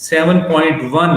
7.1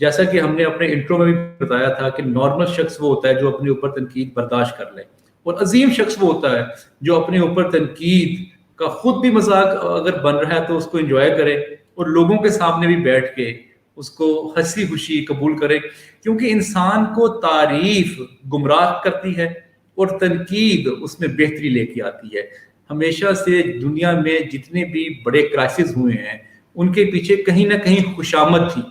جیسا کہ ہم نے اپنے انٹرو میں بھی بتایا تھا کہ نارمل شخص وہ ہوتا ہے جو اپنے اوپر تنقید برداشت کر لے، اور عظیم شخص وہ ہوتا ہے جو اپنے اوپر تنقید کا خود بھی مذاق اگر بن رہا ہے تو اس کو انجوائے کرے، اور لوگوں کے سامنے بھی بیٹھ کے اس کو ہنسی خوشی قبول کرے، کیونکہ انسان کو تعریف گمراہ کرتی ہے اور تنقید اس میں بہتری لے کے آتی ہے۔ ہمیشہ سے دنیا میں جتنے بھی بڑے کرائسس ہوئے ہیں ان کے پیچھے کہیں نہ کہیں خوشامد تھی،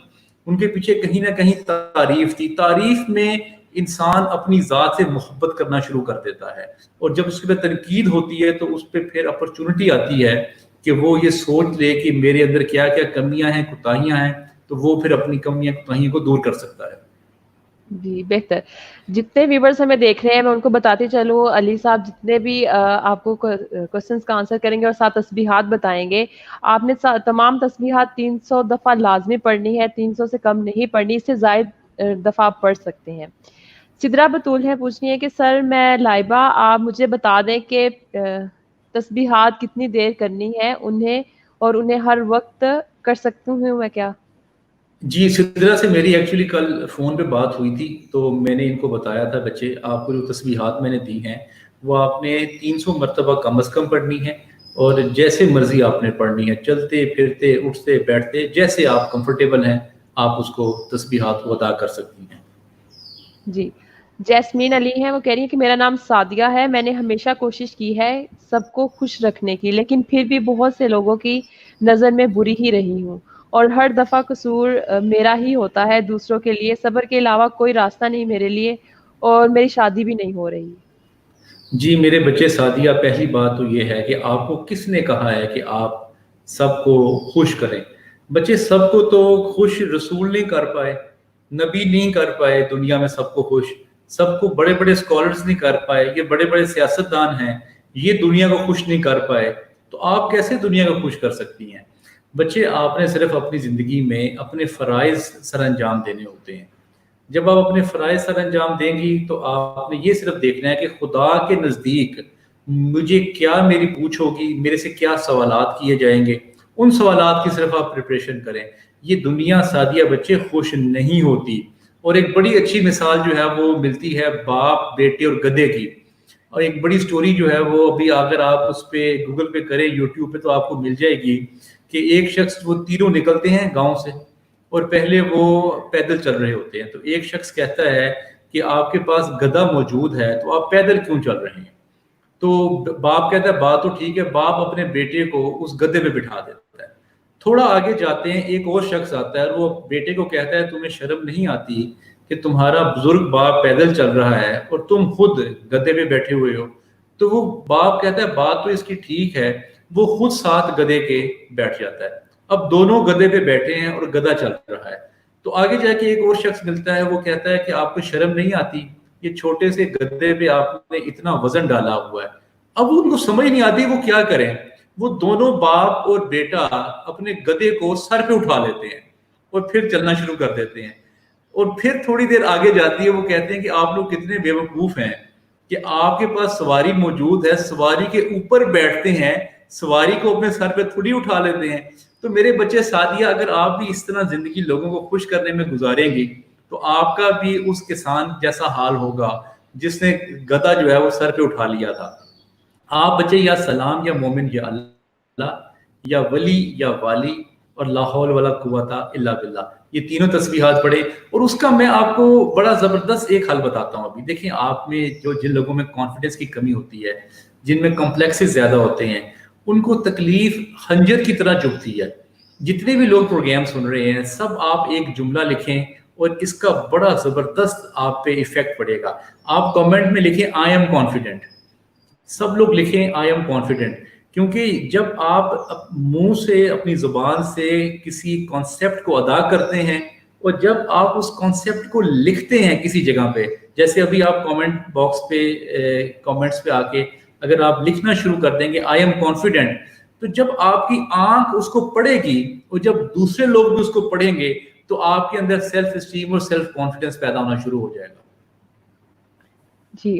ان کے پیچھے کہیں نہ کہیں تعریف تھی۔ تعریف میں انسان اپنی ذات سے محبت کرنا شروع کر دیتا ہے، اور جب اس کے بعد تنقید ہوتی ہے تو اس پہ پھر اپرچونٹی آتی ہے کہ وہ یہ سوچ لے کہ میرے اندر کیا کیا کمیاں ہیں، کوتاہیاں ہیں، تو وہ پھر اپنی کمیاں کوتاہیوں کو دور کر سکتا ہے۔ جی بہتر۔ جتنے ویورز ہمیں دیکھ رہے ہیں میں ان کو بتاتی چلوں، علی صاحب جتنے بھی آپ کو کوسچنس کا آنسر کریں گے اور 7 تسبیحات بتائیں گے، آپ نے تمام تسبیحات 300 دفعہ لازمی پڑھنی ہے، 300 سے کم نہیں پڑھنی، اس سے زائد دفعہ آپ پڑھ سکتے ہیں۔ سدرا بطول ہے پوچھنی ہے کہ سر میں لائبہ، آپ مجھے بتا دیں کہ تسبیحات کتنی دیر کرنی ہے انہیں، اور انہیں ہر وقت کر سکتی ہوں میں کیا؟ جی سدرا سے میری ایکچولی کل فون پہ بات ہوئی تھی، تو میں نے ان کو بتایا تھا بچے آپ کو جو تسبیحات میں نے دی ہیں وہ آپ نے 300 مرتبہ کم از کم پڑھنی ہے، اور جیسے مرضی آپ نے پڑھنی ہے، چلتے پھرتے اٹھتے بیٹھتے جیسے آپ کمفرٹیبل ہیں آپ اس کو تسبیحات کو ادا کر سکتی ہیں۔ جی جیسمین علی ہیں، وہ کہہ رہی ہیں کہ میرا نام سعدیہ ہے، میں نے ہمیشہ کوشش کی ہے سب کو خوش رکھنے کی، لیکن پھر بھی بہت سے لوگوں کی نظر میں بری ہی رہی ہوں، اور ہر دفعہ قصور میرا ہی ہوتا ہے۔ دوسروں کے لیے صبر کے علاوہ کوئی راستہ نہیں میرے لیے، اور میری شادی بھی نہیں ہو رہی۔ جی میرے بچے سعدیہ، پہلی بات تو یہ ہے کہ آپ کو کس نے کہا ہے کہ آپ سب کو خوش کریں؟ بچے سب کو تو خوش رسول نہیں کر پائے، نبی نہیں کر پائے دنیا میں سب کو خوش، سب کو بڑے بڑے اسکالرز نہیں کر پائے، یہ بڑے بڑے سیاستدان ہیں یہ دنیا کو خوش نہیں کر پائے، تو آپ کیسے دنیا کو خوش کر سکتی ہیں؟ بچے آپ نے صرف اپنی زندگی میں اپنے فرائض سر انجام دینے ہوتے ہیں۔ جب آپ اپنے فرائض سر انجام دیں گی تو آپ نے یہ صرف دیکھنا ہے کہ خدا کے نزدیک مجھے کیا میری پوچھ ہوگی، میرے سے کیا سوالات کیے جائیں گے، ان سوالات کی صرف آپ پریپریشن کریں۔ یہ دنیا سعدیہ بچے خوش نہیں ہوتی، اور ایک بڑی اچھی مثال جو ہے وہ ملتی ہے باپ بیٹے اور گدھے کی، اور ایک بڑی سٹوری جو ہے وہ ابھی اگر آپ اس پہ گوگل پہ کریں یوٹیوب پہ تو آپ کو مل جائے گی کہ ایک شخص وہ تینوں نکلتے ہیں گاؤں سے، اور پہلے وہ پیدل چل رہے ہوتے ہیں، تو ایک شخص کہتا ہے کہ آپ کے پاس گدھا موجود ہے تو آپ پیدل کیوں چل رہے ہیں؟ تو باپ کہتا ہے بات تو ٹھیک ہے، باپ اپنے بیٹے کو اس گدھے پہ بٹھا دیتا ہے۔ تھوڑا آگے جاتے ہیں ایک اور شخص آتا ہے اور وہ بیٹے کو کہتا ہے تمہیں شرم نہیں آتی کہ تمہارا بزرگ باپ پیدل چل رہا ہے اور تم خود گدھے پہ بیٹھے ہوئے ہو؟ تو وہ باپ کہتا ہے بات تو اس کی ٹھیک ہے، وہ خود ساتھ گدھے کے بیٹھ جاتا ہے۔ اب دونوں گدھے پہ بیٹھے ہیں اور گدھا چل رہا ہے، تو آگے جا کے ایک اور شخص ملتا ہے، وہ کہتا ہے کہ آپ کو شرم نہیں آتی، یہ چھوٹے سے گدھے پہ آپ نے اتنا وزن ڈالا ہوا ہے۔ اب ان کو سمجھ نہیں آتی وہ کیا کریں، وہ دونوں باپ اور بیٹا اپنے گدھے کو سر پہ اٹھا لیتے ہیں اور پھر چلنا شروع کر دیتے ہیں۔ اور پھر تھوڑی دیر آگے جاتی ہے، وہ کہتے ہیں کہ آپ لوگ کتنے بیوقوف ہیں کہ آپ کے پاس سواری موجود ہے، سواری کے اوپر بیٹھتے ہیں، سواری کو اپنے سر پہ تھوڑی اٹھا لیتے ہیں۔ تو میرے بچے سعدیہ، اگر آپ بھی اس طرح زندگی لوگوں کو خوش کرنے میں گزاریں گی تو آپ کا بھی اس کسان جیسا حال ہوگا جس نے گدھا جو ہے وہ سر پہ اٹھا لیا تھا۔ آپ بچے یا سلام یا مومن یا اللہ یا ولی یا والی اور لا حول ولا قوت الا باللہ، یہ تینوں تسبیحات پڑھے۔ اور اس کا میں آپ کو بڑا زبردست ایک حل بتاتا ہوں۔ ابھی دیکھیں آپ میں جن لوگوں میں کانفیڈنس کی کمی ہوتی ہے، جن میں کمپلیکسز زیادہ ہوتے ہیں، ان کو تکلیف خنجر کی طرح چبھتی ہے۔ جتنے بھی لوگ پروگرام سن رہے ہیں سب آپ ایک جملہ لکھیں اور اس کا بڑا زبردست آپ پہ ایفیکٹ پڑے گا۔ آپ کامنٹ میں لکھیں آئی ایم کانفیڈنٹ، سب لوگ لکھیں آئی ایم کانفیڈنٹ، کیونکہ جب آپ منہ سے اپنی زبان سے کسی کانسیپٹ کو ادا کرتے ہیں اور جب آپ اس کانسیپٹ کو لکھتے ہیں کسی جگہ پہ، جیسے ابھی آپ کامنٹ باکس پہ کامنٹس پہ آ کے اگر آپ لکھنا شروع کر دیں گے آئی ایم کانفیڈنٹ، تو جب آپ کی آنکھ اس کو پڑھے گی اور جب دوسرے لوگ بھی اس کو پڑھیں گے تو آپ کے اندر سیلف اسٹیم اور سیلف کانفیڈنس پیدا ہونا شروع ہو جائے گا۔ جی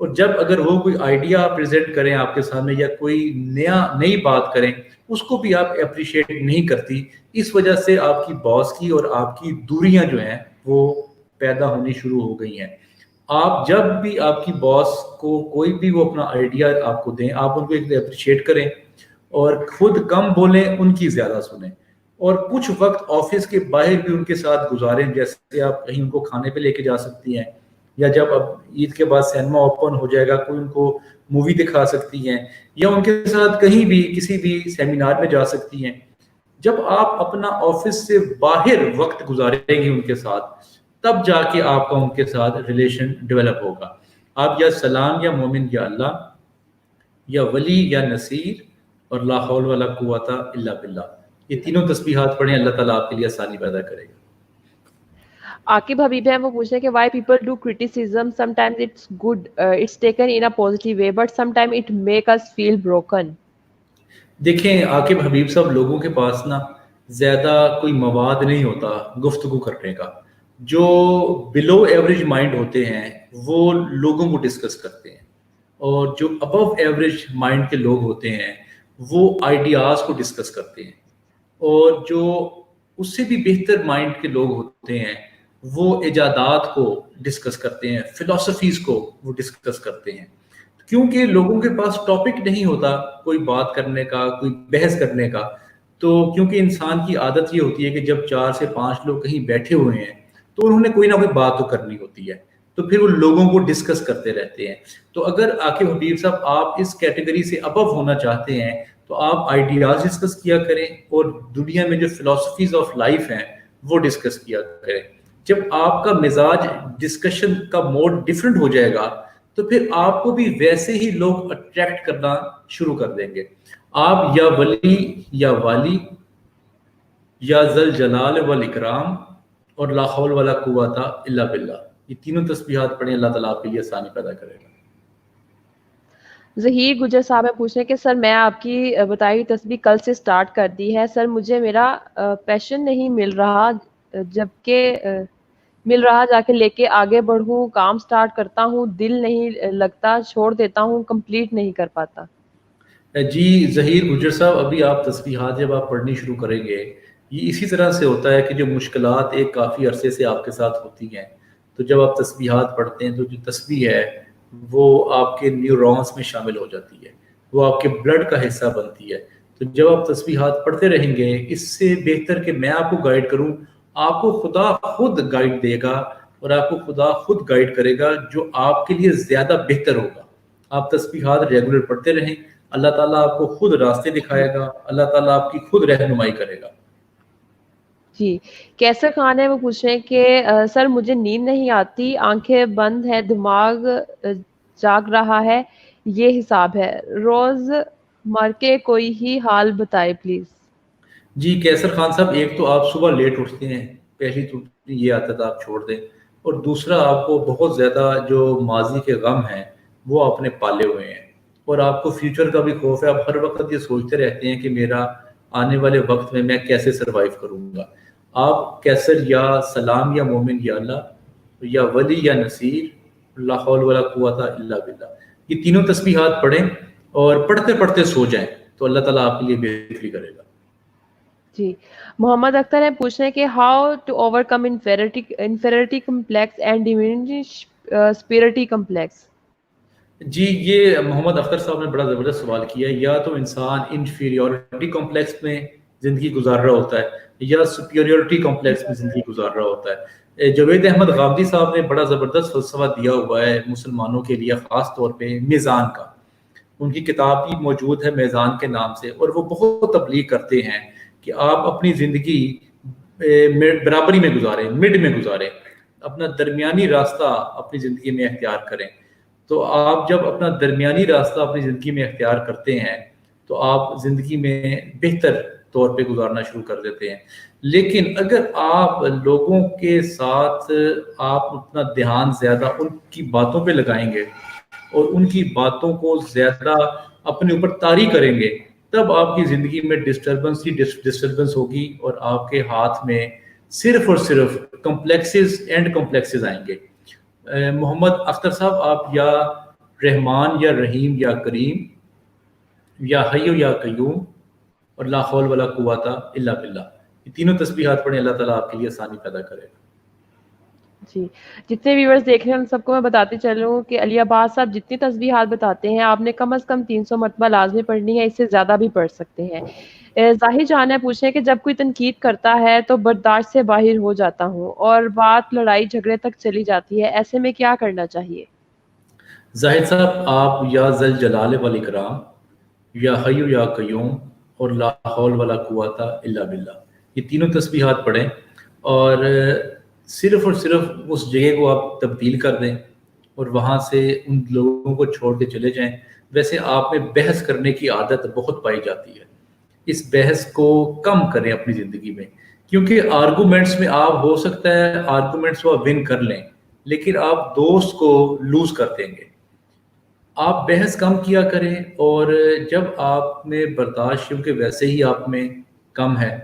اور جب اگر وہ کوئی آئیڈیا پریزنٹ کریں آپ کے سامنے یا کوئی نئی بات کریں اس کو بھی آپ اپریشیٹ نہیں کرتی. اس وجہ سے آپ کی باس کی اور آپ کی دوریاں جو ہیں وہ پیدا ہونی شروع ہو گئی ہیں. آپ جب بھی آپ کی باس کو کوئی بھی وہ اپنا آئیڈیا آپ کو دیں آپ ان کو ایک اپریشیٹ کریں اور خود کم بولیں ان کی زیادہ سنیں اور کچھ وقت آفس کے باہر بھی ان کے ساتھ گزاریں. جیسے آپ کہیں ان کو کھانے پہ لے کے جا سکتی ہیں یا جب اب عید کے بعد سینما اوپن ہو جائے گا کوئی ان کو مووی دکھا سکتی ہیں یا ان کے ساتھ کہیں بھی کسی بھی سیمینار میں جا سکتی ہیں. جب آپ اپنا آفس سے باہر وقت گزاریں گے ان کے ساتھ تب جا کے آپ کا ان کے ساتھ ریلیشن ڈیولپ ہوگا. آپ یا سلام یا مومن یا اللہ یا ولی یا نصیر اور لا حول ولا قوت الا باللہ یہ تینوں تسبیحات پڑھیں اللہ تعالیٰ آپ کے لیے آسانی پیدا کرے گا. عاقب حبیب ہے وہ پوچھ رہے ہیں کہ why people do criticism sometimes it's good it's taken in a positive way but sometime it make us feel broken. دیکھیں عاقب حبیب صاحب لوگوں کے پاس نا زیادہ کوئی مواد نہیں ہوتا گفتگو کرنے کا. جو بلو ایوریج مائنڈ ہوتے ہیں وہ لوگوں کو ڈسکس کرتے ہیں اور جو ابو ایوریج مائنڈ کے لوگ ہوتے ہیں وہ آئیڈیاز کو ڈسکس کرتے ہیں اور جو اس سے بھی بہتر مائنڈ کے لوگ ہوتے ہیں وہ ایجادات کو ڈسکس کرتے ہیں فلسفیز کو وہ ڈسکس کرتے ہیں. کیونکہ لوگوں کے پاس ٹاپک نہیں ہوتا کوئی بات کرنے کا کوئی بحث کرنے کا. تو کیونکہ انسان کی عادت یہ ہوتی ہے کہ جب 4 سے 5 لوگ کہیں بیٹھے ہوئے ہیں تو انہوں نے کوئی نہ کوئی بات تو کرنی ہوتی ہے تو پھر وہ لوگوں کو ڈسکس کرتے رہتے ہیں. تو اگر عاقب حبیب صاحب آپ اس کیٹیگری سے ابو ہونا چاہتے ہیں تو آپ آئیڈیاز ڈسکس کیا کریں اور دنیا میں جو فلسفیز آف لائف ہیں وہ ڈسکس کیا کریں. جب آپ کا مزاج ڈسکشن کا موڈ ڈفرینٹ ہو جائے گا تو پھر آپ کو بھی ویسے ہی لوگ اٹریکٹ کرنا شروع کر دیں گے. آپ یا ولی یا والی یا ذل جلال والاکرام اور لا حول ولا قوت الا باللہ یہ تینوں تسبیحات پڑھیں اللہ تعالیٰ آپ کے لیے آسانی پیدا کرے گا. ظہیر گجر صاحب ہے پوچھ رہے ہیں کہ سر میں آپ کی بتائی ہوئی تسبیح کل سے سٹارٹ کر دی ہے سر مجھے میرا پیشن نہیں مل رہا جبکہ مل رہا جا کے لے کے آگے بڑھوں کام سٹارٹ کرتا ہوں دل نہیں لگتا چھوڑ دیتا ہوں کمپلیٹ نہیں کر پاتا. جی ظہیر گجر صاحب ابھی آپ تسبیحات جب آپ پڑھنی شروع کریں گے یہ اسی طرح سے ہوتا ہے کہ جو مشکلات ایک کافی عرصے سے آپ کے ساتھ ہوتی ہیں تو جب آپ تسبیحات پڑھتے ہیں تو جو تسبیح ہے وہ آپ کے نیورونس میں شامل ہو جاتی ہے وہ آپ کے بلڈ کا حصہ بنتی ہے. تو جب آپ تسبیحات پڑھتے رہیں گے اس سے بہتر کہ میں آپ کو گائیڈ کروں آپ کو خدا خود گائیڈ دے گا اور آپ کو خدا خود گائیڈ کرے گا جو آپ کے لیے زیادہ بہتر ہوگا. آپ تسبیحات ریگولر پڑھتے رہیں اللہ تعالیٰ آپ کو خود راستے دکھائے گا اللہ تعالیٰ آپ کی خود رہنمائی کرے گا. جی کیسر خان ہے وہ پوچھ رہے ہیں کہ سر مجھے نیند نہیں آتی آنکھیں بند ہے دماغ جاگ رہا ہے یہ حساب ہے روز مر کے کوئی ہی حال بتائے پلیز. جی کیسر خان صاحب ایک تو آپ صبح لیٹ اٹھتے ہیں پہلی تو یہ عادت آپ چھوڑ دیں اور دوسرا آپ کو بہت زیادہ جو ماضی کے غم ہیں وہ آپ نے پالے ہوئے ہیں اور آپ کو فیوچر کا بھی خوف ہے. آپ ہر وقت یہ سوچتے رہتے ہیں کہ میرا آنے والے وقت میں کیسے سروائیو کروں گا. آپ کیسر یا سلام یا مومن یا اللہ یا ولی یا نصیر لا حول ولا قوت الا باللہ یہ تینوں تسبیحات پڑھیں اور پڑھتے پڑھتے سو جائیں تو اللہ تعالیٰ آپ کے لیے بہتری کرے گا. جی محمد اختر ہے پوچھ رہے ہیں کہ how to overcome inferiority complex and ڈیمینش اسپیرٹی کمپلیکس. جی یہ محمد اختر صاحب نے بڑا زبردست سوال کیا ہے. یا تو انسان انفیریورٹی کمپلیکس میں زندگی گزار رہا ہوتا ہے یا سپیریورٹی کمپلیکس میں زندگی گزار رہا ہوتا ہے. جاوید احمد غامدی صاحب نے بڑا زبردست فلسفہ دیا ہوا ہے مسلمانوں کے لیے خاص طور پہ میزان کا. ان کی کتاب بھی موجود ہے میزان کے نام سے اور وہ بہت تبلیغ کرتے ہیں کہ آپ اپنی زندگی برابری میں گزاریں مڈ میں گزاریں اپنا درمیانی راستہ اپنی زندگی میں اختیار کریں. تو آپ جب اپنا درمیانی راستہ اپنی زندگی میں اختیار کرتے ہیں تو آپ زندگی میں بہتر طور پہ گزارنا شروع کر دیتے ہیں. لیکن اگر آپ لوگوں کے ساتھ آپ اپنا دھیان زیادہ ان کی باتوں پہ لگائیں گے اور ان کی باتوں کو زیادہ اپنے اوپر طاری کریں گے تب آپ کی زندگی میں ڈسٹربنس ہوگی اور آپ کے ہاتھ میں صرف اور صرف کمپلیکسز آئیں گے. محمد اختر صاحب آپ یا رحمان یا رحیم یا کریم یا حی یا قیوم اور لا حول ولا قوت الا باللہ. یہ تینوں تسبیحات پڑھیں, اللہ تعالیٰ آپ کے لیے آسانی پیدا کرے گا. جی, جتنے ویورز دیکھ رہے ہیں ان سب کو میں بتاتے چلوں کہ علی عباس صاحب جتنی تسبیحات بتاتے ہیں آپ نے کم از کم 300 مرتبہ لازمی پڑھنی ہے, اس سے زیادہ بھی پڑھ سکتے ہیں. ظاہر جان ہے پوچھیں کہ جب کوئی تنقید کرتا ہے تو برداشت سے باہر ہو جاتا ہوں اور بات لڑائی جھگڑے تک چلی جاتی ہے, ایسے میں کیا کرنا چاہیے؟ زاہد صاحب, آپ یا ذل جلال والاکرام یا حی یا قیوم اور لا حول ولا قوت الا باللہ, یہ تینوں تسبیحات پڑھیں اور صرف اور صرف اس جگہ کو آپ تبدیل کر دیں اور وہاں سے ان لوگوں کو چھوڑ کے چلے جائیں. ویسے آپ میں بحث کرنے کی عادت بہت پائی جاتی ہے, اس بحث کو کم کریں اپنی زندگی میں, کیونکہ آرگومنٹس میں آپ ہو سکتا ہے آرگومنٹس کو آپ ون کر لیں لیکن آپ دوست کو لوز کر دیں گے. آپ بحث کم کیا کریں اور جب آپ میں برداشت, کیونکہ ویسے ہی آپ میں کم ہے,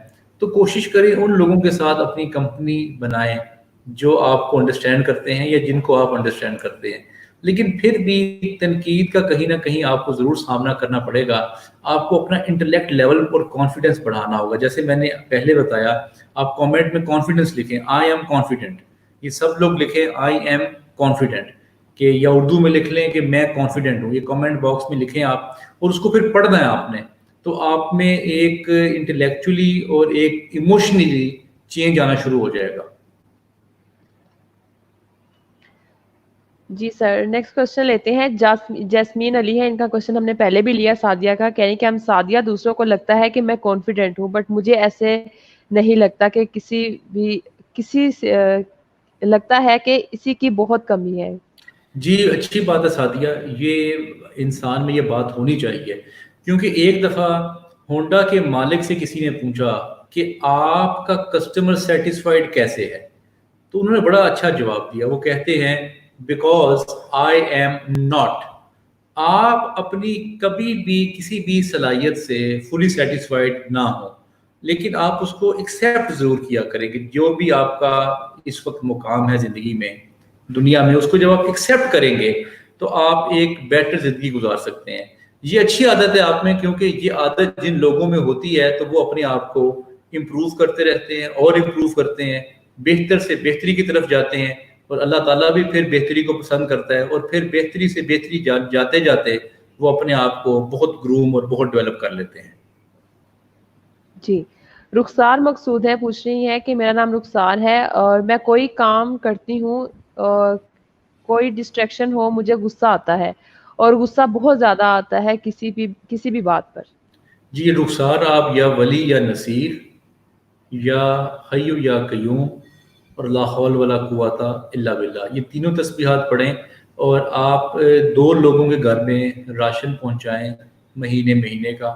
تو کوشش کریں ان لوگوں کے ساتھ اپنی کمپنی بنائیں جو آپ کو انڈرسٹینڈ کرتے ہیں یا جن کو آپ انڈرسٹینڈ کرتے ہیں. لیکن پھر بھی تنقید کا کہیں نہ کہیں آپ کو ضرور سامنا کرنا پڑے گا. آپ کو اپنا انٹلیکٹ لیول اور کانفیڈنس بڑھانا ہوگا. جیسے میں نے پہلے بتایا, آپ کامنٹ میں کانفیڈنس لکھیں, آئی ایم کانفیڈنٹ, یہ سب لوگ لکھیں آئی ایم کانفیڈنٹ, کہ یا اردو میں لکھ لیں کہ میں کانفیڈنٹ ہوں, یہ کامنٹ باکس میں لکھیں آپ, اور اس کو پھر پڑھنا ہے آپ نے, تو آپ میں ایک انٹلیکچولی اور ایک ایموشنلی چینج آنا شروع ہو جائے گا. جی سر, نیکسٹ کوشچن لیتے ہیں. جیسمین علی ہے, ان کا کوشچن ہم نے پہلے بھی لیا سعدیہ کا. کہہ رہے ہیں کہ ہم سعدیہ دوسروں کو لگتا ہے کہ میں کانفیڈنٹ ہوں بٹ مجھے ایسے نہیں لگتا کہ کسی لگتا ہے کہ اسی کی بہت کمی ہے. جی اچھی بات ہے سعدیہ, یہ انسان میں یہ بات ہونی چاہیے, کیونکہ ایک دفعہ ہونڈا کے مالک سے کسی نے پوچھا کہ آپ کا کسٹمر سیٹسفائیڈ کیسے ہے, تو انہوں نے بڑا اچھا جواب دیا. وہ کہتے ہیں بیکاز آئی ایم ناٹ. آپ اپنی کبھی بھی کسی بھی صلاحیت سے فلی سیٹسفائیڈ نہ ہو, لیکن آپ اس کو ایکسیپٹ ضرور کیا کریں کہ جو بھی آپ کا اس وقت مقام ہے زندگی میں, دنیا میں, اس کو جب آپ ایکسیپٹ کریں گے تو آپ ایک بیٹر زندگی گزار سکتے ہیں. یہ اچھی عادت ہے آپ میں, کیونکہ یہ عادت جن لوگوں میں ہوتی ہے تو وہ اپنے آپ کو امپروو کرتے رہتے ہیں اور امپروو کرتے ہیں, بہتر سے بہتری کی طرف جاتے ہیں, اور اللہ تعالیٰ بھی پھر بہتری کو پسند کرتا ہے, اور پھر بہتری سے بہتری جاتے جاتے وہ اپنے آپ کو بہت گروم اور بہت ڈیولپ کر لیتے ہیں. جی, رخسار مقصود ہے, پوچھ رہی ہیں کہ میرا نام رخسار ہے اور میں کوئی کام کرتی ہوں اور کوئی ڈسٹریکشن ہو مجھے غصہ آتا ہے, اور غصہ بہت زیادہ آتا ہے کسی بھی بات پر. جی رخسار, آپ یا ولی یا نصیر یا حی یا قیوم اور لا حول ولا قوت الا باللہ, یہ تینوں تسبیحات پڑھیں اور آپ 2 لوگوں کے گھر میں راشن پہنچائیں مہینے کا.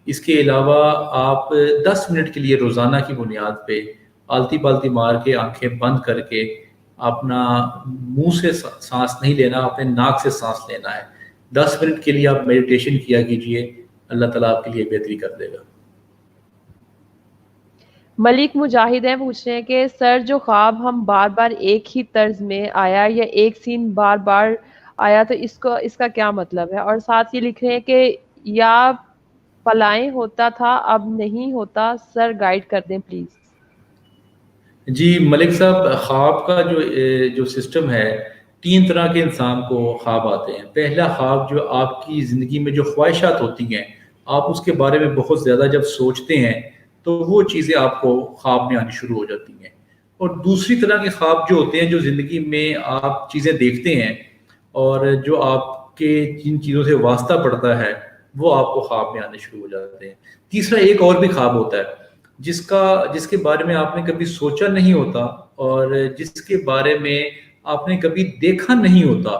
اس کے علاوہ آپ 10 منٹ کے لیے روزانہ کی بنیاد پہ آلتی پالتی مار کے آنکھیں بند کر کے اپنا منہ سے سانس نہیں لینا, اپنے ناک سے سانس لینا ہے. 10 منٹ کے لیے آپ میڈیٹیشن کیا کیجئے, اللہ تعالیٰ آپ کے لیے بہتری کر دے گا. ملک مجاہد ہیں, پوچھ رہے ہیں کہ سر جو خواب ہم بار بار ایک ہی طرز میں آیا یا ایک سین بار بار آیا تو اس کا کیا مطلب ہے, اور ساتھ یہ لکھ رہے ہیں کہ یا پلائیں ہوتا تھا اب نہیں ہوتا, سر گائیڈ کر دیں پلیز. جی ملک صاحب, خواب کا جو سسٹم ہے, 3 طرح کے انسان کو خواب آتے ہیں. پہلا خواب جو آپ کی زندگی میں جو خواہشات ہوتی ہیں, آپ اس کے بارے میں بہت زیادہ جب سوچتے ہیں تو وہ چیزیں آپ کو خواب میں آنی شروع ہو جاتی ہیں. اور دوسری طرح کے خواب جو ہوتے ہیں, جو زندگی میں آپ چیزیں دیکھتے ہیں اور جو آپ کے جن چیزوں سے واسطہ پڑتا ہے وہ آپ کو خواب میں آنے شروع ہو جاتے ہیں. تیسرا ایک اور بھی خواب ہوتا ہے جس کے بارے میں آپ نے کبھی سوچا نہیں ہوتا اور جس کے بارے میں آپ نے کبھی دیکھا نہیں ہوتا,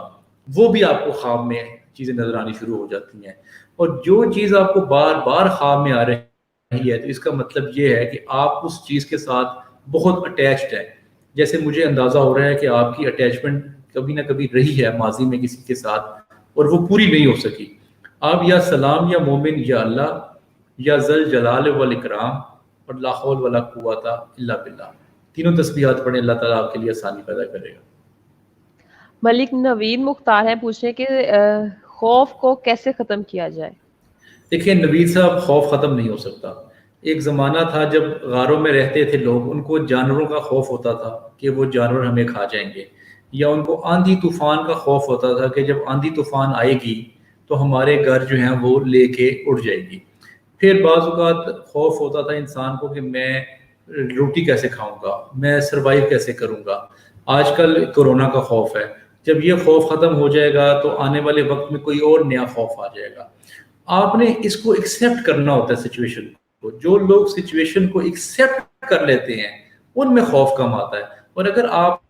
وہ بھی آپ کو خواب میں چیزیں نظر آنی شروع ہو جاتی ہیں. اور جو چیز آپ کو بار بار خواب میں آ رہی ہے تو اس کا مطلب یہ ہے کہ آپ اس چیز کے ساتھ بہت اٹیچڈ ہیں. جیسے مجھے اندازہ ہو رہا ہے کہ آپ کی اٹیچمنٹ کبھی نہ کبھی رہی ہے ماضی میں کسی کے ساتھ اور وہ پوری نہیں ہو سکی. آپ یا سلام یا مومن یا اللہ یا ذل جلال والاکرام اور لا حول ولا قوت الا باللہ, تینوں تسبیحات پڑھیں, اللہ تعالیٰ آپ کے لیے آسانی پیدا کرے گا. ملک نوید مختار ہیں، پوچھ رہے ہیں کہ خوف کو کیسے ختم کیا جائے؟ دیکھیں نوید صاحب، خوف ختم نہیں ہو سکتا. ایک زمانہ تھا جب غاروں میں رہتے تھے لوگ، ان کو جانوروں کا خوف ہوتا تھا کہ وہ جانور ہمیں کھا جائیں گے، یا ان کو آندھی طوفان کا خوف ہوتا تھا کہ جب آندھی طوفان آئے گی تو ہمارے گھر جو ہیں وہ لے کے اڑ جائے گی. پھر بعض اوقات خوف ہوتا تھا انسان کو کہ میں روٹی کیسے کھاؤں گا، میں سروائیو کیسے کروں گا. آج کل کورونا کا خوف ہے. جب یہ خوف ختم ہو جائے گا تو آنے والے وقت میں کوئی اور نیا خوف آ جائے گا. آپ نے اس کو ایکسیپٹ کرنا ہوتا ہے سچویشن کو. جو لوگ سچویشن کو ایکسیپٹ کر لیتے ہیں ان میں خوف کم آتا ہے. اور اگر آپ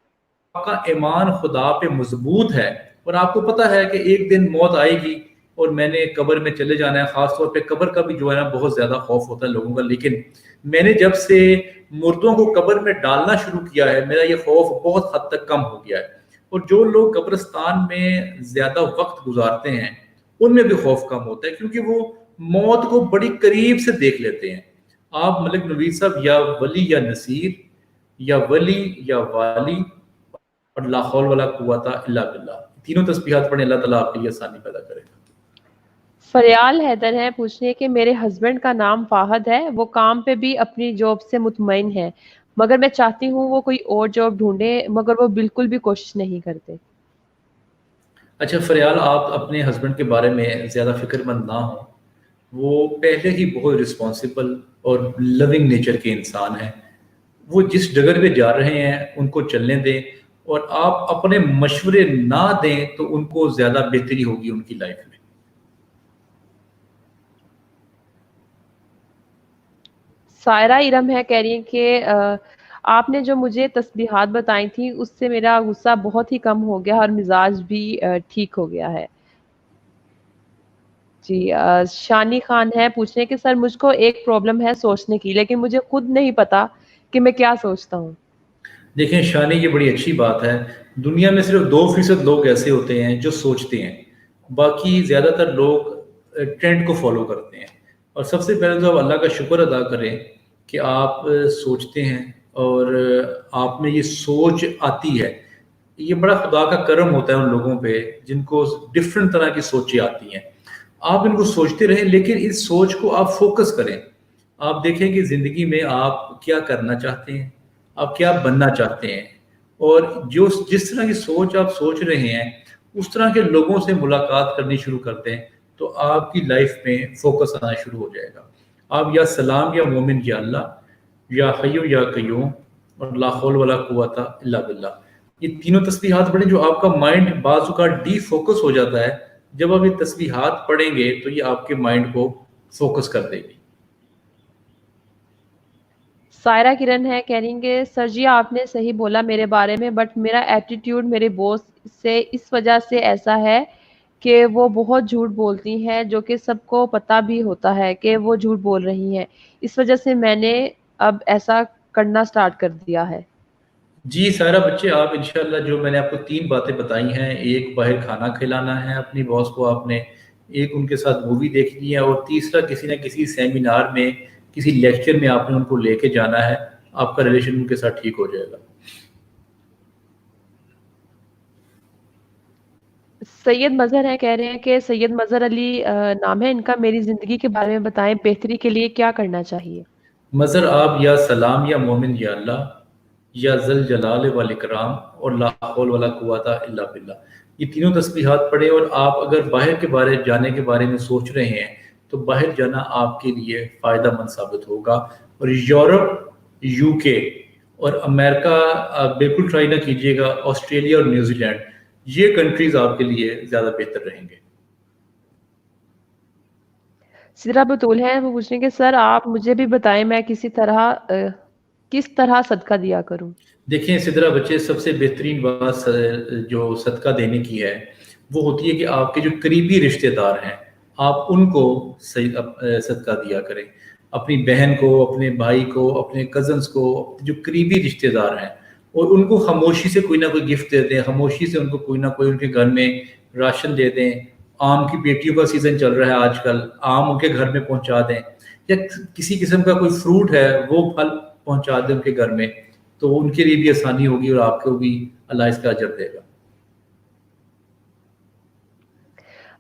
کا ایمان خدا پہ مضبوط ہے اور آپ کو پتہ ہے کہ ایک دن موت آئے گی اور میں نے قبر میں چلے جانا ہے، خاص طور پہ قبر کا بھی جو ہے نا بہت زیادہ خوف ہوتا ہے لوگوں کا، لیکن میں نے جب سے مردوں کو قبر میں ڈالنا شروع کیا ہے میرا یہ خوف بہت حد تک کم ہو گیا ہے. اور جو لوگ قبرستان میں زیادہ وقت گزارتے ہیں ان میں بھی خوف کم ہوتا ہے، کیونکہ وہ موت کو بڑی قریب سے دیکھ لیتے ہیں. آپ ملک نوید صاحب یا ولی یا نصیر، یا ولی یا والی، اور لا حول ولا قوت الا باللہ، تینوں تسبیحات پڑھیں، اللہ تعالیٰ آپ کے لیے آسانی پیدا کرے گا. فریال حیدر ہیں، پوچھ رہے ہیں کہ میرے ہسبینڈ کا نام فاہد ہے، وہ کام پہ بھی اپنی جاب سے مطمئن ہے، مگر میں چاہتی ہوں وہ کوئی اور جاب ڈھونڈے، مگر وہ بالکل بھی کوشش نہیں کرتے. اچھا فریال، آپ اپنے ہسبینڈ کے بارے میں زیادہ فکر مند نہ ہوں. وہ پہلے ہی بہت رسپانسبل اور لونگ نیچر کے انسان ہیں. وہ جس ڈگر پہ جا رہے ہیں ان کو چلنے دیں، اور آپ اپنے مشورے نہ دیں تو ان کو زیادہ بہتری ہوگی ان کی لائف میں. سائرہ ارم ہے، کہہ رہی ہیں کہ آپ نے جو مجھے تسبیحات بتائی تھیں اس سے میرا غصہ بہت ہی کم ہو گیا اور مزاج بھی ٹھیک ہو گیا ہے. جی شانی خان ہے، پوچھ رہے ہیں کہ سر مجھ کو ایک پرابلم ہے سوچنے کی، لیکن مجھے خود نہیں پتا کہ میں کیا سوچتا ہوں. دیکھیں شانی، یہ بڑی اچھی بات ہے. دنیا میں صرف 2% لوگ ایسے ہوتے ہیں جو سوچتے ہیں، باقی زیادہ تر لوگ ٹرینڈ کو فالو کرتے ہیں. اور سب سے پہلے تو آپ اللہ کا شکر ادا کریں کہ آپ سوچتے ہیں اور آپ میں یہ سوچ آتی ہے. یہ بڑا خدا کا کرم ہوتا ہے ان لوگوں پہ جن کو ڈفرینٹ طرح کی سوچیں آتی ہیں. آپ ان کو سوچتے رہیں، لیکن اس سوچ کو آپ فوکس کریں. آپ دیکھیں کہ زندگی میں آپ کیا کرنا چاہتے ہیں، آپ کیا بننا چاہتے ہیں، اور جس طرح کی سوچ آپ سوچ رہے ہیں اس طرح کے لوگوں سے ملاقات کرنی شروع کرتے ہیں تو آپ کی لائف میں فوکس آنا شروع ہو جائے گا. آپ یا سلام یا مومن یا اللہ، یا حیو یا قیوم، اور لا حول ولا قوت الا باللہ، یہ تینوں تسبیحات پڑھیں. جو آپ کا مائنڈ بعض اوقات ڈی فوکس ہو جاتا ہے، جب آپ یہ تسبیحات پڑھیں گے تو یہ آپ کے مائنڈ کو فوکس کر دے گی. سائرہ کرن ہے، کہہ رہی ہیں کہ سر جی آپ نے صحیح بولا میرے بارے میں، بٹ میرا ایٹیٹیوڈ میرے باس سے اس وجہ سے ایسا ہے کہ وہ بہت جھوٹ بولتی ہیں، جو کہ سب کو پتہ بھی ہوتا ہے کہ وہ جھوٹ بول رہی ہیں. اس وجہ سے میں نے اب ایسا کرنا سٹارٹ کر دیا ہے. جی سارا بچے، آپ انشاءاللہ جو میں نے آپ کو 3 باتیں بتائی ہیں، ایک باہر کھانا کھلانا ہے اپنی باس کو آپ نے، ایک ان کے ساتھ مووی دیکھنی ہے، اور تیسرا کسی نہ کسی سیمینار میں، کسی لیکچر میں آپ نے ان کو لے کے جانا ہے. آپ کا ریلیشن ان کے ساتھ ٹھیک ہو جائے گا. سید مظہر ہے، کہہ رہے ہیں کہ سید مظہر علی نام ہے ان کا، میری زندگی کے بارے میں بتائیں، بہتری کے لیے کیا کرنا چاہیے؟ مظہر، آپ یا سلام یا مومن یا اللہ، یا ذل جلال والاکرام، اور لا حول ولا قوت الا باللہ، یہ تینوں تسبیحات پڑھیں. اور آپ اگر باہر کے بارے جانے کے بارے میں سوچ رہے ہیں تو باہر جانا آپ کے لیے فائدہ مند ثابت ہوگا. اور یورپ، یو کے اور امریکہ آپ بالکل ٹرائی نہ کیجیے گا. آسٹریلیا اور نیوزی لینڈ، یہ کنٹریز آپ کے لیے زیادہ بہتر رہیں گے. سدرا بطول ہے، وہ پوچھ رہے ہیں کہ سر آپ مجھے بھی بتائیں میں کس طرح صدقہ دیا کروں؟ دیکھیں سدرا بچے، سب سے بہترین بات جو صدقہ دینے کی ہے وہ ہوتی ہے کہ آپ کے جو قریبی رشتہ دار ہیں آپ ان کو صدقہ دیا کریں. اپنی بہن کو، اپنے بھائی کو، اپنے کزنز کو، جو قریبی رشتہ دار ہیں، اور ان کو خاموشی سے کوئی نہ کوئی گفٹ دے دیں، خاموشی سے ان کو کوئی نہ کوئی ان کے گھر میں راشن دے دیں. آم کی پیٹیوں کا سیزن چل رہا ہے آج کل، آم ان کے گھر میں پہنچا دیں، یا کسی قسم کا کوئی فروٹ ہے وہ پھل پہنچا دیں ان کے گھر میں، تو ان کے لیے بھی آسانی ہوگی اور آپ کو بھی اللہ اس کا اجر دے گا.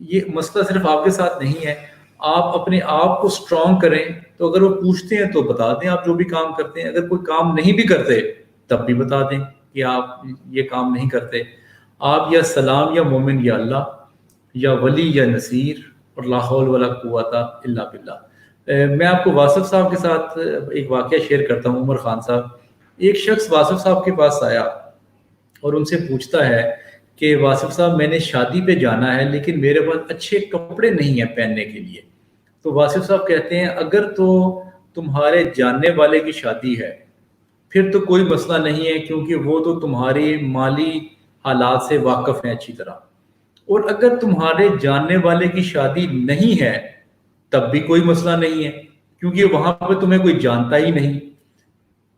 یہ مسئلہ صرف آپ کے ساتھ نہیں ہے. آپ اپنے آپ کو اسٹرانگ کریں. تو اگر وہ پوچھتے ہیں تو بتا دیں آپ جو بھی کام کرتے ہیں. اگر کوئی کام نہیں بھی کرتے تب بھی بتا دیں کہ آپ یہ کام نہیں کرتے. آپ یا سلام یا مومن یا اللہ، یا ولی یا نصیر، اور لا حول ولا قوت الا باللہ. میں آپ کو واصف صاحب کے ساتھ ایک واقعہ شیئر کرتا ہوں. عمر خان صاحب، ایک شخص واصف صاحب کے پاس آیا اور ان سے پوچھتا ہے کہ واصف صاحب میں نے شادی پہ جانا ہے لیکن میرے پاس اچھے کپڑے نہیں ہیں پہننے کے لیے. تو واصف صاحب کہتے ہیں اگر تو تمہارے جاننے والے کی شادی ہے پھر تو کوئی مسئلہ نہیں ہے، کیونکہ وہ تو تمہاری مالی حالات سے واقف ہیں اچھی طرح. اور اگر تمہارے جاننے والے کی شادی نہیں ہے تب بھی کوئی مسئلہ نہیں ہے، کیونکہ وہاں پہ تمہیں کوئی جانتا ہی نہیں.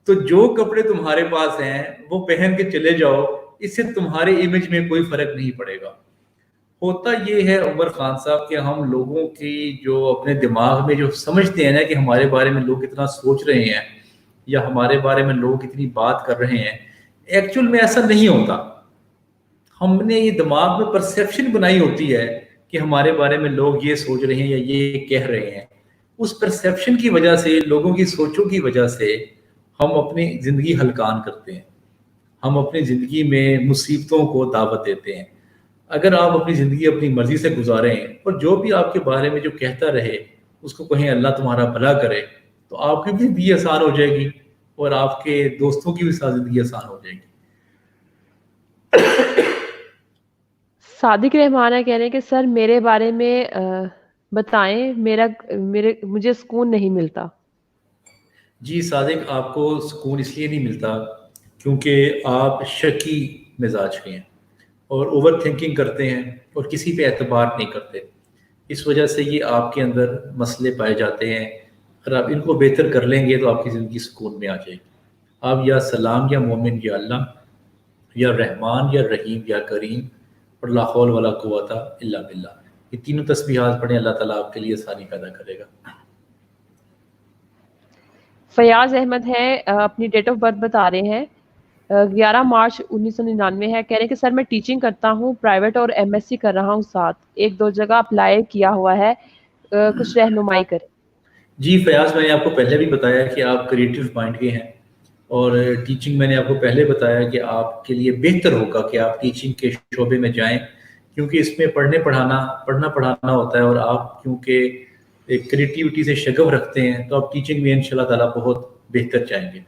تو جو کپڑے تمہارے پاس ہیں وہ پہن کے چلے جاؤ، اس سے تمہارے امیج میں کوئی فرق نہیں پڑے گا. ہوتا یہ ہے عمر خان صاحب کہ ہم لوگوں کی جو اپنے دماغ میں جو سمجھتے ہیں نا کہ ہمارے بارے میں لوگ اتنا سوچ رہے ہیں یا ہمارے بارے میں لوگ اتنی بات کر رہے ہیں، ایکچول میں ایسا نہیں ہوتا. ہم نے یہ دماغ میں پرسیپشن بنائی ہوتی ہے کہ ہمارے بارے میں لوگ یہ سوچ رہے ہیں یا یہ کہہ رہے ہیں. اس پرسیپشن کی وجہ سے، لوگوں کی سوچوں کی وجہ سے ہم اپنی زندگی ہلکان کرتے ہیں، ہم اپنی زندگی میں مصیبتوں کو دعوت دیتے ہیں. اگر آپ اپنی زندگی اپنی مرضی سے گزاریں اور جو بھی آپ کے بارے میں جو کہتا رہے اس کو کہیں اللہ تمہارا بھلا کرے، تو آپ کی بھی زندگی آسان ہو جائے گی اور آپ کے دوستوں کی بھی زندگی آسان ہو جائے گی. صادق رحمانہ کہہ رہے ہیں کہ سر میرے بارے میں بتائیں، مجھے سکون نہیں ملتا. جی صادق، آپ کو سکون اس لیے نہیں ملتا کیونکہ آپ شکی مزاج کے ہیں اور اوور تھنکنگ کرتے ہیں اور کسی پہ اعتبار نہیں کرتے. اس وجہ سے یہ آپ کے اندر مسئلے پائے جاتے ہیں. اگر آپ ان کو بہتر کر لیں گے تو آپ کی زندگی سکون میں آ جائے گی. آپ یا سلام یا مومن یا اللہ، یا رحمان یا رحیم یا کریم، اور لا حول ولا قوت الا باللہ، یہ تینوں تسبیحات پڑھیں. اللہ تعالیٰ آپ کے لیے آسانی پیدا کرے گا. فیاض احمد ہے، اپنی ڈیٹ آف برتھ بتا رہے ہیں، 11 مارچ 1999 ہے. کہہ رہے ہیں کہ سر میں ٹیچنگ کرتا ہوں، پرائیویٹ اور ایم ایس سی کر رہا ہوں، ساتھ 1-2 جگہ اپلائی کیا ہوا ہے، کچھ رہنمائی کریں. جی فیاض، میں نے آپ کو پہلے بھی بتایا کہ آپ کریٹو مائنڈ کے ہیں، اور ٹیچنگ میں نے آپ کو پہلے بتایا کہ آپ کے لیے بہتر ہوگا کہ آپ ٹیچنگ کے شعبے میں جائیں، کیونکہ اس میں پڑھنا پڑھانا ہوتا ہے، اور آپ کیونکہ ایک کریٹیوٹی سے شغف رکھتے ہیں تو آپ ٹیچنگ میں انشاءاللہ تعالیٰ بہت بہتر جائیں گے.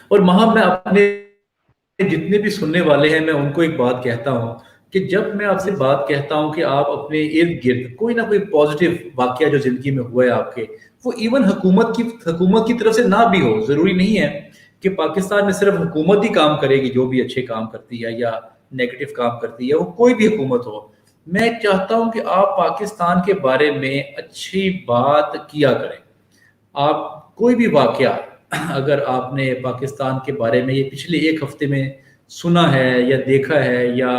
اور وہاں میں اپنے جتنے بھی سننے والے ہیں میں ان کو ایک بات کہتا ہوں کہ جب میں آپ سے بات کہتا ہوں کہ آپ اپنے ارد گرد کوئی نہ کوئی پازیٹیو واقعہ جو زندگی میں ہوا ہے آپ کے، وہ ایون حکومت کی طرف سے نہ بھی ہو، ضروری نہیں ہے کہ پاکستان میں صرف حکومت ہی کام کرے گی جو بھی اچھے کام کرتی ہے یا نیگیٹو کام کرتی ہے، وہ کوئی بھی حکومت ہو. میں چاہتا ہوں کہ آپ پاکستان کے بارے میں اچھی بات کیا کریں. آپ کوئی بھی واقعہ اگر آپ نے پاکستان کے بارے میں یہ پچھلے 1 ہفتے میں سنا ہے یا دیکھا ہے یا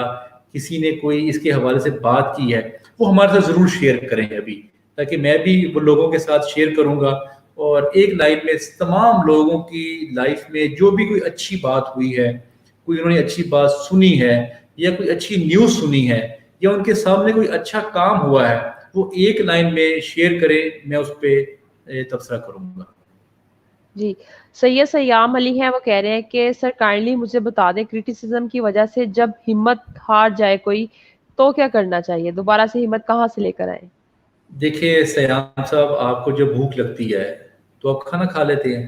کسی نے کوئی اس کے حوالے سے بات کی ہے، وہ ہمارے ساتھ ضرور شیئر کریں ابھی، تاکہ میں بھی وہ لوگوں کے ساتھ شیئر کروں گا. اور ایک لائن میں تمام لوگوں کی لائف میں جو بھی کوئی اچھی بات ہوئی ہے، کوئی انہوں نے اچھی بات سنی ہے یا کوئی اچھی نیوز سنی ہے یا ان کے سامنے کوئی اچھا کام ہوا ہے، وہ ایک لائن میں شیئر کریں، میں اس پہ تبصرہ کروں گا. جی سید سیام علی ہیں، وہ کہہ رہے ہیں کہ سر کائنڈلی مجھے بتا دیں کرٹیسزم کی وجہ سے جب ہمت ہار جائے کوئی تو کیا کرنا چاہیے، دوبارہ سے ہمت کہاں سے لے کر آئیں؟ دیکھیے سیام صاحب، آپ کو جب بھوک لگتی ہے تو آپ کھانا کھا لیتے ہیں،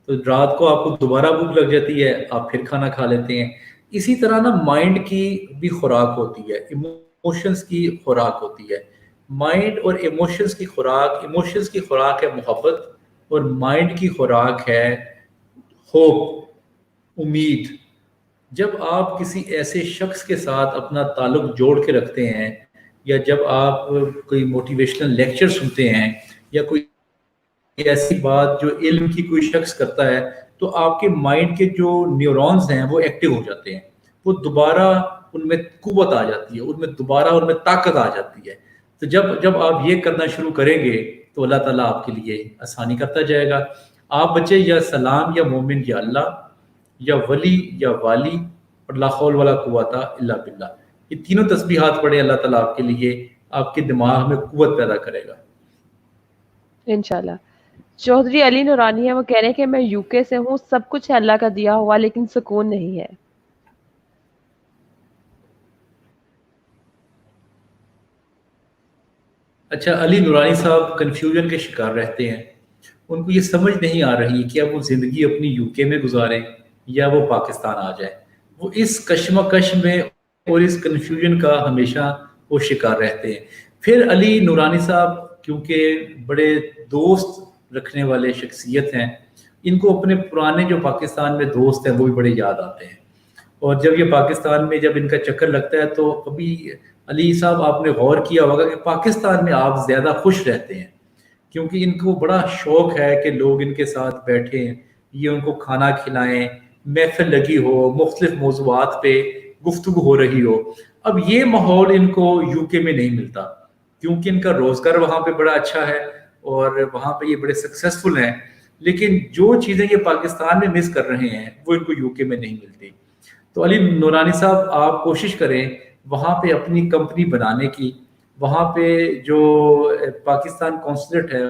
تو رات کو آپ کو دوبارہ بھوک لگ جاتی ہے، آپ پھر کھانا کھا لیتے ہیں. اسی طرح نا مائنڈ کی بھی خوراک ہوتی ہے، ایموشنز کی خوراک ہوتی ہے. مائنڈ اور ایموشنز کی خوراک ہے محبت، اور مائنڈ کی خوراک ہے ہوپ، امید. جب آپ کسی ایسے شخص کے ساتھ اپنا تعلق جوڑ کے رکھتے ہیں، یا جب آپ کوئی موٹیویشنل لیکچر سنتے ہیں یا کوئی ایسی بات جو علم کی کوئی شخص کرتا ہے، تو آپ کے مائنڈ کے جو نیورونز ہیں وہ ایکٹیو ہو جاتے ہیں، وہ دوبارہ ان میں قوت آ جاتی ہے، ان میں طاقت آ جاتی ہے. تو جب آپ یہ کرنا شروع کریں گے تو اللہ تعالیٰ آپ کے لیے آسانی کرتا جائے گا. آپ بچے یا سلام یا مومن یا اللہ، یا ولی یا والی، اور لا حول ولا قوت الا باللہ، یہ تینوں تسبیحات پڑھیں، اللہ تعالیٰ آپ کے لیے آپ کے دماغ میں قوت پیدا کرے گا انشاءاللہ۔ چودھری علی نورانی ہے، وہ کہہ رہے ہیں کہ میں یو کے سے ہوں، سب کچھ ہے اللہ کا دیا ہوا لیکن سکون نہیں ہے۔ اچھا، علی نورانی صاحب کنفیوژن کے شکار رہتے ہیں، ان کو یہ سمجھ نہیں آ رہی کہ اب وہ زندگی اپنی یو کے میں گزاریں یا وہ پاکستان آ جائے۔ وہ اس کشمکش میں اور اس کنفیوژن کا ہمیشہ وہ شکار رہتے ہیں۔ پھر علی نورانی صاحب کیونکہ بڑے دوست رکھنے والے شخصیت ہیں، ان کو اپنے پرانے جو پاکستان میں دوست ہیں وہ بھی بڑے یاد آتے ہیں، اور جب یہ پاکستان میں جب ان کا چکر لگتا ہے تو کبھی علی صاحب آپ نے غور کیا ہوگا کہ پاکستان میں آپ زیادہ خوش رہتے ہیں، کیونکہ ان کو بڑا شوق ہے کہ لوگ ان کے ساتھ بیٹھیں، یہ ان کو کھانا کھلائیں، محفل لگی ہو، مختلف موضوعات پہ گفتگو ہو رہی ہو۔ اب یہ ماحول ان کو یو کے میں نہیں ملتا، کیونکہ ان کا روزگار وہاں پہ بڑا اچھا ہے اور وہاں پہ یہ بڑے سکسیسفل ہیں، لیکن جو چیزیں یہ پاکستان میں مس کر رہے ہیں وہ ان کو یو کے میں نہیں ملتی۔ تو علی نورانی صاحب آپ کوشش کریں وہاں پہ اپنی کمپنی بنانے کی، وہاں پہ جو پاکستان کونسلیٹ ہے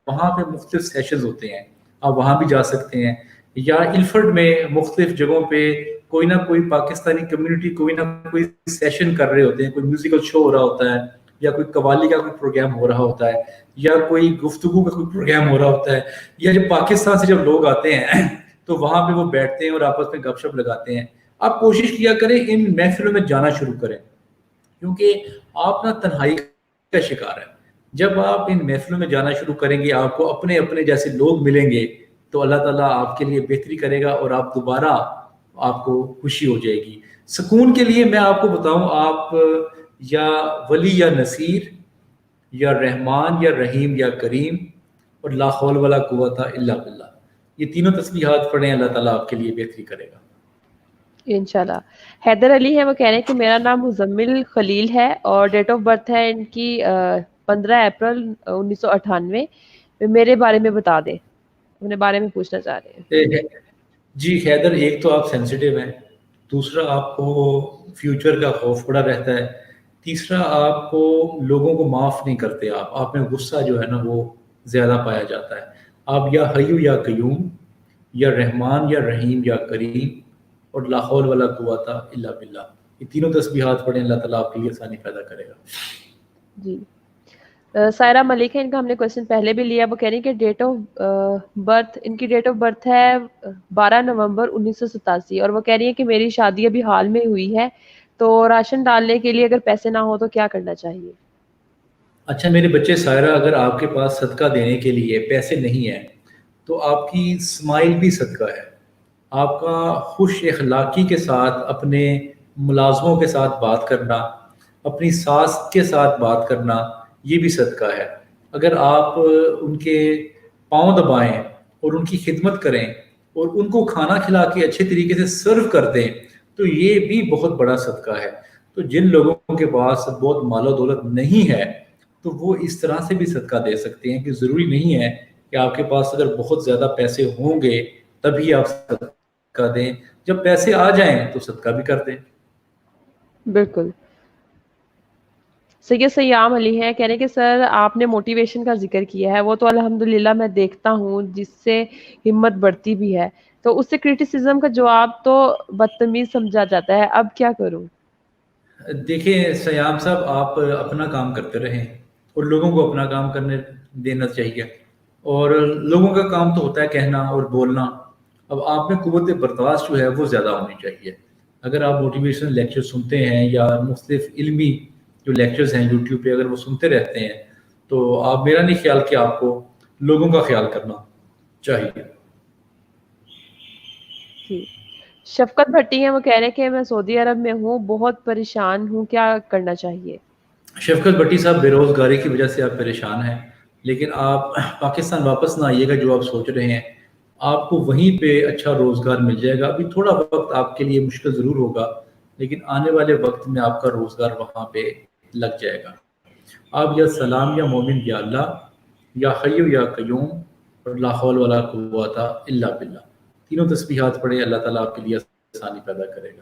وہاں پہ مختلف سیشنز ہوتے ہیں، آپ وہاں بھی جا سکتے ہیں، یا الفرڈ میں مختلف جگہوں پہ کوئی نہ کوئی پاکستانی کمیونٹی کوئی نہ کوئی سیشن کر رہے ہوتے ہیں، کوئی میوزیکل شو ہو رہا ہوتا ہے، یا کوئی قوالی کا کوئی پروگرام ہو رہا ہوتا ہے، یا کوئی گفتگو کا کوئی پروگرام ہو رہا ہوتا ہے، یا جب پاکستان سے جب لوگ آتے ہیں تو وہاں پہ وہ بیٹھتے ہیں اور آپس میں گپ شپ لگاتے ہیں۔ آپ کوشش کیا کریں ان محفلوں میں جانا شروع کریں، کیونکہ آپ نا تنہائی کا شکار ہے۔ جب آپ ان محفلوں میں جانا شروع کریں گے، آپ کو اپنے اپنے جیسے لوگ ملیں گے تو اللہ تعالیٰ آپ کے لیے بہتری کرے گا اور آپ دوبارہ آپ کو خوشی ہو جائے گی۔ سکون کے لیے میں آپ کو بتاؤں، آپ یا ولی یا نصیر یا رحمان یا رحیم یا کریم اور لا حول ولا قوت الا باللہ، یہ تینوں تسبیحات پڑھیں، اللہ تعالیٰ آپ کے لیے بہتری کرے گا انشاءاللہ۔ حیدر علی ہے، وہ کہہ رہے ہیں کہ میرا نام مزمل خلیل ہے اور ڈیٹ آف برتھ ہے ان کی 15 اپریل 1998۔ میرے بارے میں بتا دیں، اپنے بارے میں پوچھنا چاہ رہے ہیں۔ جی حیدر، ایک تو آپ سینسیٹیو ہیں، دوسرا آپ کو فیوچر کا خوف بڑا رہتا ہے، تیسرا آپ کو لوگوں کو معاف نہیں کرتے، آپ میں غصہ جو ہے نا وہ زیادہ پایا جاتا ہے۔ آپ یا حیو یا قیوم یا رحمان یا رحیم یا کریم اور لا حول ولا قوت الا باللہ، یہ تینوں تسبیحات پڑھیں، اللہ تعالیٰ آپ کے لیے آسانی پیدا کرے گا۔ جی سائرہ ملک ہے، ان کا ہم نے کوشچن پہلے بھی لیا، وہ کہہ رہی ہیں کہ ڈیٹ آف برتھ، ان کی ڈیٹ آف برتھ ہے 12 نومبر 1987، اور وہ کہہ رہی ہیں کہ میری شادی ابھی حال میں ہوئی ہے، تو راشن ڈالنے کے لیے اگر پیسے نہ ہو تو کیا کرنا چاہیے؟ اچھا میرے بچے سائرہ، اگر آپ کے پاس صدقہ دینے کے لیے پیسے نہیں ہیں تو آپ کی اسمائل بھی صدقہ ہے، آپ کا خوش اخلاقی کے ساتھ اپنے ملازموں کے ساتھ بات کرنا، اپنی ساس کے ساتھ بات کرنا، یہ بھی صدقہ ہے۔ اگر آپ ان کے پاؤں دبائیں اور ان کی خدمت کریں اور ان کو کھانا کھلا کے اچھے طریقے سے سرو کر دیں تو یہ بھی بہت بڑا صدقہ ہے۔ تو جن لوگوں کے پاس بہت مال و دولت نہیں ہے تو وہ اس طرح سے بھی صدقہ دے سکتے ہیں، کہ ضروری نہیں ہے کہ آپ کے پاس اگر بہت زیادہ پیسے ہوں گے تبھی آپ صدقہ دیں، جب پیسے آ جائیں تو صدقہ بھی کر دیں۔ بالکل۔ سید سیام علی ہے، کہہ رہے ہیں کہ سر آپ نے موٹیویشن کا ذکر کیا ہے، وہ تو الحمدللہ میں دیکھتا ہوں جس سے ہمت بڑھتی بھی ہے، تو اس سے کرٹیسزم کا جواب تو بدتمیز سمجھا جاتا ہے، اب کیا کروں؟ دیکھیں سیام صاحب، آپ اپنا کام کرتے رہیں اور لوگوں کو اپنا کام کرنے دینا چاہیے، اور لوگوں کا کام تو ہوتا ہے کہنا اور بولنا، اب آپ میں قوت برداشت جو ہے وہ زیادہ ہونی چاہیے۔ اگر آپ موٹیویشنل لیکچر سنتے ہیں یا مختلف علمی جو لیکچرز ہیں یوٹیوب پہ اگر وہ سنتے رہتے ہیں تو آپ، میرا نہیں خیال کہ آپ کو لوگوں کا خیال کرنا چاہیے۔ جی شفقت بھٹی ہیں، وہ کہہ رہے ہیں کہ میں سعودی عرب میں ہوں، بہت پریشان ہوں، کیا کرنا چاہیے؟ شفقت بھٹی صاحب، بے روزگاری کی وجہ سے آپ پریشان ہیں، لیکن آپ پاکستان واپس نہ آئیے گا جو آپ سوچ رہے ہیں، آپ کو وہیں پہ اچھا روزگار مل جائے گا۔ ابھی تھوڑا وقت آپ کے لیے مشکل ضرور ہوگا، لیکن آنے والے وقت میں آپ کا روزگار وہاں پہ لگ جائے گا۔ آپ یا سلام یا مومن یا اللہ یا حی یا قیوم اور لا حول ولا قوت الا باللہ، تینوں تسبیحات پڑھیں، اللہ تعالیٰ آپ کے لیے آسانی پیدا کرے گا۔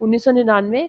1999.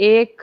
1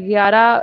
11